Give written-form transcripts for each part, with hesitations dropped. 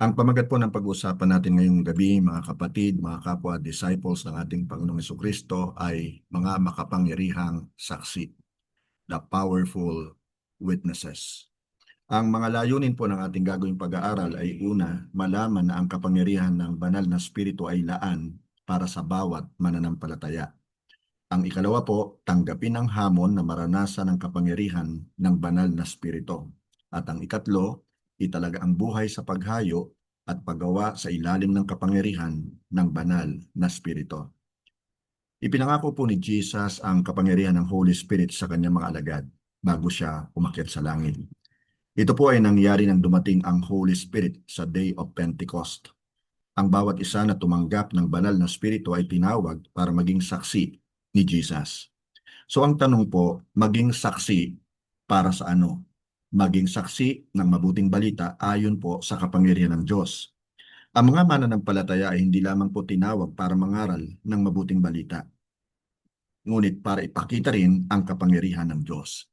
Ang pamagat po ng pag-uusapan natin ngayong gabi, mga kapatid, mga kapwa, disciples ng ating Panginoong Jesucristo ay mga makapangyarihang saksi, the powerful witnesses. Ang mga layunin po ng ating gagawing pag-aaral ay una, malaman na ang kapangyarihan ng banal na spirito ay laan para sa bawat mananampalataya. Ang ikalawa po, tanggapin ang hamon na maranasan ang kapangyarihan ng banal na spirito. At ang ikatlo, italaga ang buhay sa paghayo at paggawa sa ilalim ng kapangyarihan ng banal na spirito. Ipinangako po ni Jesus ang kapangyarihan ng Holy Spirit sa kanyang mga alagad bago siya umakyat sa langit. Ito po ay nangyari nang dumating ang Holy Spirit sa Day of Pentecost. Ang bawat isa na tumanggap ng banal na spirito ay tinawag para maging saksi ni Jesus. So ang tanong po, maging saksi para sa ano? Maging saksi ng mabuting balita ayon po sa kapangyarihan ng Diyos. Ang mga mananampalataya ay hindi lamang po tinawag para mangaral ng mabuting balita, ngunit para ipakita rin ang kapangyarihan ng Diyos.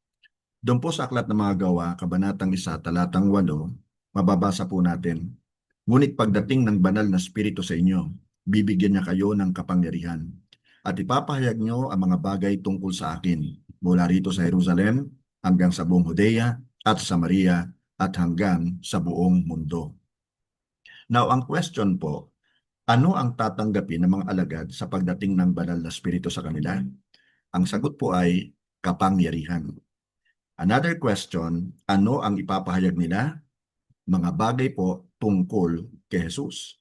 Doon po sa Aklat ng Mga Gawa, Kabanatang 1, Talatang 8, mababasa po natin, "Ngunit pagdating ng banal na spirito sa inyo, bibigyan niya kayo ng kapangyarihan, at ipapahayag niyo ang mga bagay tungkol sa akin, mula rito sa Jerusalem hanggang sa buong Judea at Samaria at hanggang sa buong mundo." Now, ang question po, ano ang tatanggapin ng mga alagad sa pagdating ng banal na spirito sa kanila? Ang sagot po ay kapangyarihan. Another question, ano ang ipapahayag nila? Mga bagay po tungkol kay Jesus.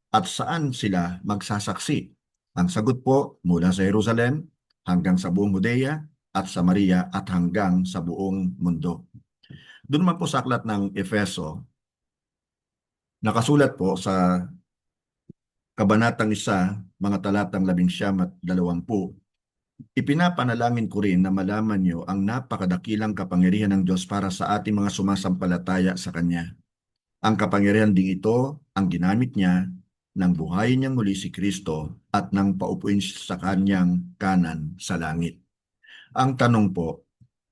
At saan sila magsasaksi? Ang sagot po, mula sa Jerusalem hanggang sa buong Judea at Samaria at hanggang sa buong mundo. Doon naman po sa aklat ng Efeso, nakasulat po sa Kabanatang 1, mga talatang 11-20, "Ipinapanalangin ko rin na malaman niyo ang napakadakilang kapangyarihan ng Diyos para sa ating mga sumasampalataya sa Kanya. Ang kapangyarihan ding ito ang ginamit niya nang buhayin niyang muli si Kristo at nang paupuin sa Kanyang kanan sa langit." Ang tanong po,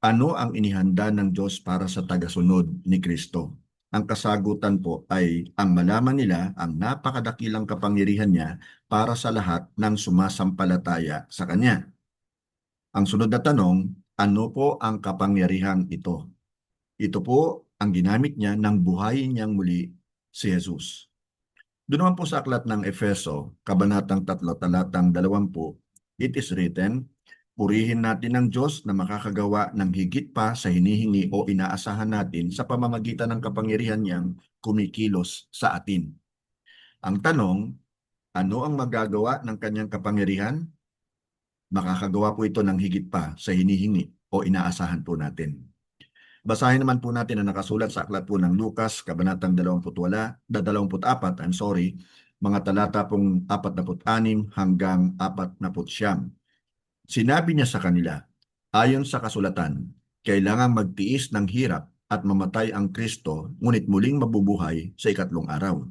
ano ang inihanda ng Diyos para sa tagasunod ni Kristo? Ang kasagutan po ay ang malaman nila ang napakadakilang kapangyarihan niya para sa lahat ng sumasampalataya sa Kanya. Ang sunod na tanong, ano po ang kapangyarihang ito? Ito po ang ginamit niya nang buhayin niyang muli si Jesus. Doon naman po sa aklat ng Efeso, Kabanatang 3, Talatang 20, "It is written, purihin natin ang Diyos na makakagawa ng higit pa sa hinihingi o inaasahan natin sa pamamagitan ng kapangyarihan niyang kumikilos sa atin." Ang tanong, ano ang magagawa ng kanyang kapangyarihan? Makakagawa po ito ng higit pa sa hinihingi o inaasahan po natin. Basahin naman po natin ang nakasulat sa aklat po ng Lucas, Kabanatang 24, mga talata pong 46-49. Sinabi niya sa kanila, ayon sa kasulatan, kailangang magtiis ng hirap at mamatay ang Kristo, ngunit muling mabubuhay sa ikatlong araw.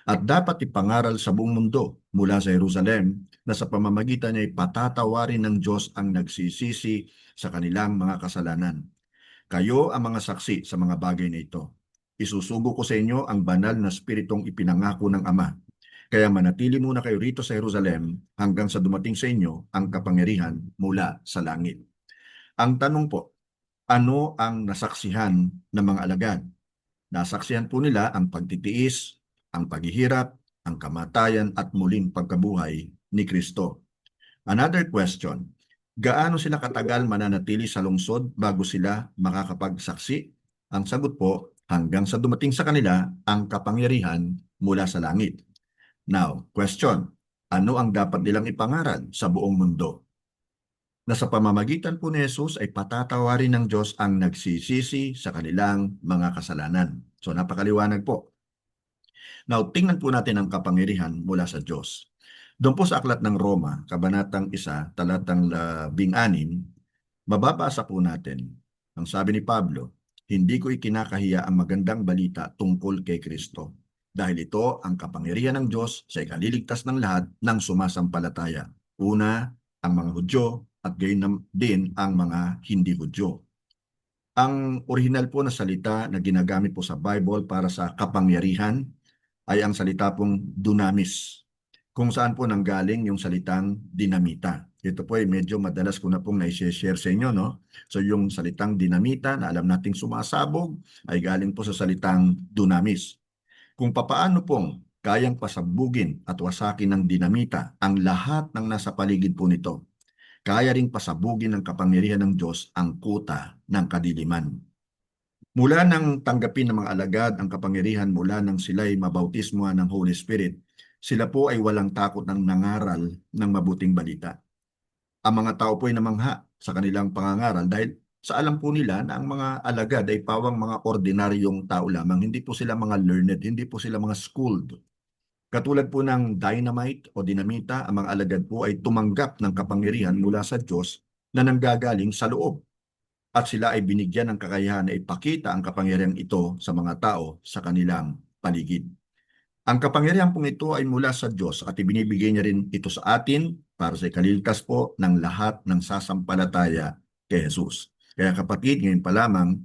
At dapat ipangaral sa buong mundo mula sa Jerusalem na sa pamamagitan niya ay patatawarin ng Diyos ang nagsisisi sa kanilang mga kasalanan. Kayo ang mga saksi sa mga bagay na ito. Isusugo ko sa inyo ang banal na spiritong ipinangako ng Ama. Kaya manatili muna kayo rito sa Jerusalem hanggang sa dumating sa inyo ang kapangyarihan mula sa langit. Ang tanong po, ano ang nasaksihan ng mga alagad? Nasaksihan po nila ang pagtitiis, ang paghihirap, ang kamatayan at muling pagkabuhay ni Kristo. Another question, gaano sila katagal mananatili sa lungsod bago sila makakapagsaksi? Ang sagot po, hanggang sa dumating sa kanila ang kapangyarihan mula sa langit. Now, question, ano ang dapat nilang ipangaral sa buong mundo? Na sa pamamagitan po ni Jesus ay patatawarin ng Diyos ang nagsisisi sa kanilang mga kasalanan. So napakaliwanag po. Now, tingnan po natin ang kapangyarihan mula sa Diyos. Doon po sa aklat ng Roma, Kabanatang 1, Talatang 16, mababasa po natin, ang sabi ni Pablo, hindi ko ikinakahiya ang magandang balita tungkol kay Kristo, dahil ito ang kapangyarihan ng Diyos sa ikaliligtas ng lahat ng sumasampalataya. Una, ang mga Hudyo at gayon din ang mga hindi Hudyo. Ang original po na salita na ginagamit po sa Bible para sa kapangyarihan ay ang salita pong dunamis, kung saan po nanggaling yung salitang dinamita. Ito po ay medyo madalas ko na pong na-share sa inyo, no? So yung salitang dinamita na alam nating sumasabog ay galing po sa salitang dunamis. Kung papaano pong kayang pasabugin at wasakin ng dinamita ang lahat ng nasa paligid po nito, kaya ring pasabugin ng kapangyarihan ng Diyos ang kuta ng kadiliman. Mula nang tanggapin ng mga alagad ang kapangyarihan mula nang sila'y mabautismuhan ng Holy Spirit, sila po ay walang takot ng nangaral ng mabuting balita. Ang mga tao po ay namangha sa kanilang pangangaral dahil sa alam po nila na ang mga alagad ay pawang mga ordinaryong tao lamang. Hindi po sila mga learned, hindi po sila mga schooled. Katulad po ng dynamite o dinamita, ang mga alagad po ay tumanggap ng kapangyarihan mula sa Diyos na nanggagaling sa loob. At sila ay binigyan ng kakayahan na ipakita ang kapangyarihan ito sa mga tao sa kanilang paligid. Ang kapangyarihan pong ito ay mula sa Diyos at ibinibigay niya rin ito sa atin para sa ikaliligtas po ng lahat ng sasampalataya kay Jesus. Kaya kapatid, ngayon pa lamang,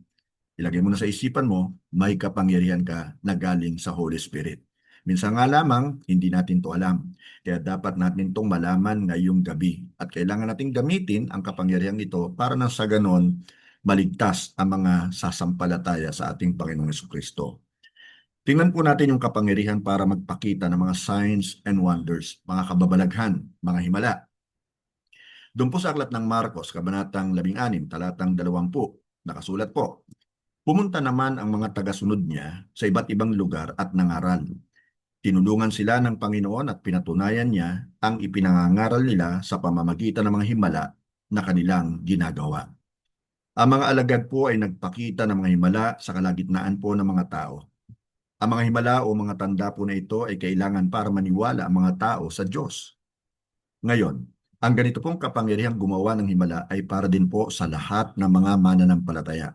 ilagay mo na sa isipan mo, may kapangyarihan ka na galing sa Holy Spirit. Minsan nga lamang, hindi natin to alam. Kaya dapat natin itong malaman ngayong gabi. At kailangan natin gamitin ang kapangyarihan ito para na sa ganon, maligtas ang mga sasampalataya sa ating Panginoong Jesucristo. Tingnan po natin yung kapangyarihan para magpakita ng mga signs and wonders, mga kababalaghan, mga himala. Doon po sa aklat ng Marcos, kabanatang 16, talatang 20, nakasulat po, pumunta naman ang mga tagasunod niya sa iba't ibang lugar at nangaral. Tinulungan sila ng Panginoon at pinatunayan niya ang ipinangangaral nila sa pamamagitan ng mga himala na kanilang ginagawa. Ang mga alagad po ay nagpakita ng mga himala sa kalagitnaan po ng mga tao. Ang mga himala o mga tanda po na ito ay kailangan para maniwala ang mga tao sa Diyos. Ngayon, ang ganito pong kapangyarihang gumawa ng himala ay para din po sa lahat ng mga mananampalataya.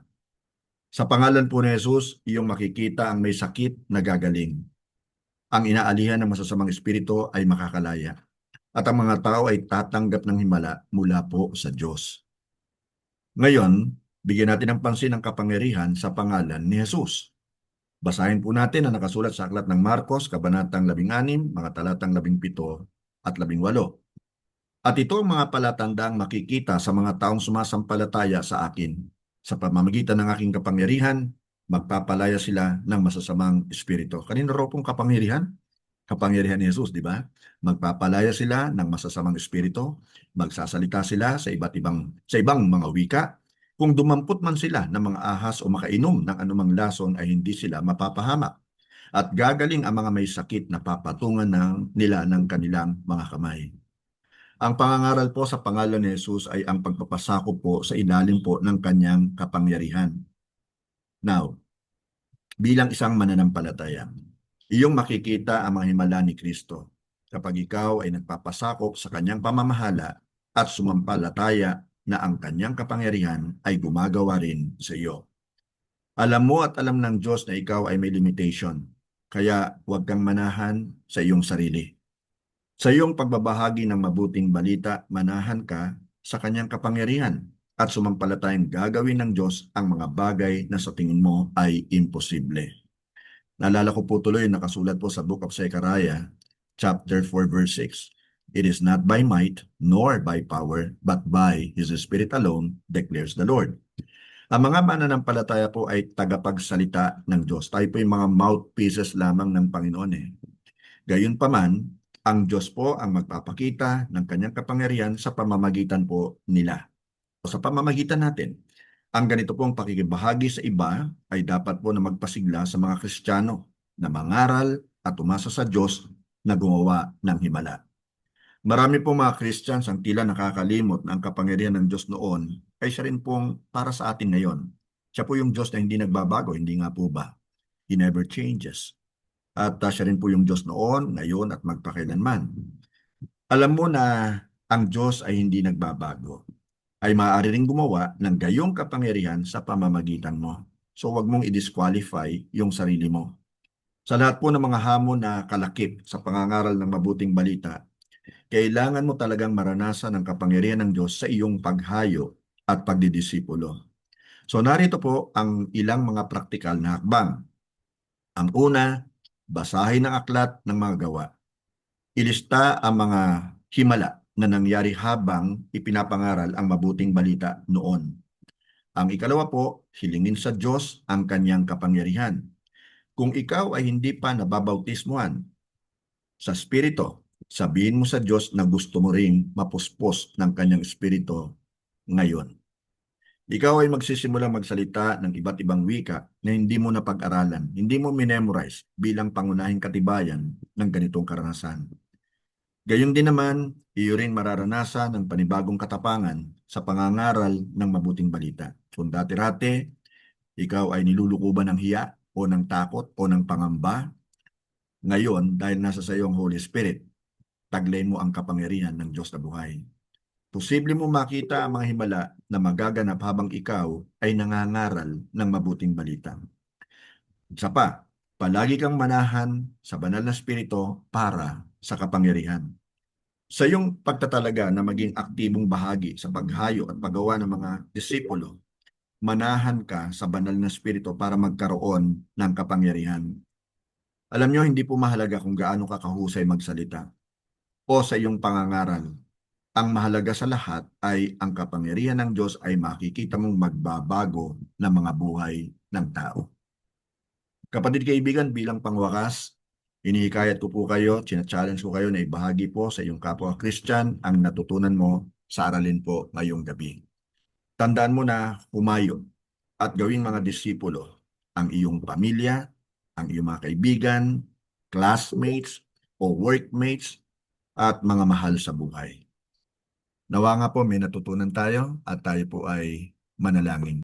Sa pangalan po ni Jesus, iyong makikita ang may sakit na gagaling. Ang inaalihan ng masasamang espiritu ay makakalaya. At ang mga tao ay tatanggap ng himala mula po sa Diyos. Ngayon, bigyan natin ng pansin ang kapangyarihan sa pangalan ni Jesus. Basahin po natin ang nakasulat sa aklat ng Marcos, kabanatang 16, mga talatang 17 at 18. At ito ang mga palatandang makikita sa mga taong sumasampalataya sa akin. Sa pamamagitan ng aking kapangyarihan, magpapalaya sila ng masasamang espiritu. Kanino raw pong kapangyarihan? Kapangyarihan ni Jesus, di ba? Magpapalaya sila ng masasamang espiritu, magsasalita sila sa sa ibang mga wika. Kung dumampot man sila ng mga ahas o makainom ng anumang lason ay hindi sila mapapahamak. At gagaling ang mga may sakit na papatungan nila ng kanilang mga kamay. Ang pangangaral po sa pangalan ni Jesus ay ang pagpapasakop po sa ilalim po ng kanyang kapangyarihan. Now, bilang isang mananampalataya, iyong makikita ang mga himala ni Kristo kapag ikaw ay nagpapasakop sa kanyang pamamahala at sumampalataya na ang kanyang kapangyarihan ay gumagawa rin sa iyo. Alam mo at alam ng Diyos na ikaw ay may limitation, kaya huwag kang manahan sa iyong sarili. Sa iyong pagbabahagi ng mabuting balita, manahan ka sa kanyang kapangyarihan at sumampalatayang gagawin ng Diyos ang mga bagay na sa tingin mo ay imposible. Naalala ko po tuloy nakasulat po sa Book of Zechariah, chapter 4, verse 6. It is not by might nor by power, but by His Spirit alone, declares the Lord. Ang mga mananampalataya po ay tagapagsalita ng Diyos. Tayo po yung mga mouthpieces lamang ng Panginoon eh. Gayunpaman, ang Diyos po ang magpapakita ng kanyang kapangyarihan sa pamamagitan po nila o sa pamamagitan natin. Ang ganito pong pakikibahagi sa iba ay dapat po na magpasigla sa mga Kristiyano na mangaral at umasa sa Diyos na gumawa ng himala. Marami po mga Christians ang tila nakakalimot na ang kapangyarihan ng Diyos noon ay siya rin pong para sa atin ngayon. Siya po yung Diyos na hindi nagbabago, hindi nga po ba? He never changes. At siya rin po yung Diyos noon, ngayon at magpakailanman. Alam mo na ang Diyos ay hindi nagbabago. Ay maaari ring gumawa ng gayong kapangyarihan sa pamamagitan mo. So wag mong i-disqualify yung sarili mo. Sa lahat po ng mga hamon na kalakip sa pangangaral ng mabuting balita, kailangan mo talagang maranasan ang kapangyarihan ng Diyos sa iyong paghayo at pagdidisipulo. So narito po ang ilang mga praktikal na hakbang. Ang una, Basahin ang aklat ng mga gawa. Ilista ang mga himala na nangyari habang ipinapangaral ang mabuting balita noon. Ang ikalawa po, hilingin sa Diyos ang kanyang kapangyarihan. Kung ikaw ay hindi pa nababautismuhan sa Espiritu, sabihin mo sa Diyos na gusto mo ring mapuspos ng kanyang Espiritu ngayon. Ikaw ay magsisimulang magsalita ng iba't ibang wika na hindi mo napag-aralan, hindi mo minemorize bilang pangunahing katibayan ng ganitong karanasan. Gayon din naman, iyo rin mararanasan ng panibagong katapangan sa pangangaral ng mabuting balita. Kung dati-rati, ikaw ay nilulukuban ng hiya o ng takot o ng pangamba, ngayon dahil nasa sa iyo ang Holy Spirit, taglay mo ang kapangyarihan ng Diyos na buhay. Posible mo makita ang mga himala na magaganap habang ikaw ay nangangaral ng mabuting balita. Isa pa, palagi kang manahan sa banal na spirito para sa kapangyarihan. Sa iyong pagtatalaga na maging aktibong bahagi sa paghayo at paggawa ng mga disipulo, manahan ka sa banal na spirito para magkaroon ng kapangyarihan. Alam nyo, hindi po mahalaga kung gaano ka kahusay magsalita o sa iyong pangangaral. Ang mahalaga sa lahat ay ang kapangyarihan ng Diyos ay makikita mong magbabago ng mga buhay ng tao. Kapatid kaibigan, bilang pangwakas, inihikayat ko po kayo, challenge ko kayo na ibahagi po sa iyong kapwa Christian ang natutunan mo sa aralin po ngayong gabi. Tandaan mo na humayo at gawing mga disipulo ang iyong pamilya, ang iyong mga kaibigan, classmates o workmates at mga mahal sa buhay. Nawa nga po may natutunan tayo at tayo po ay manalangin.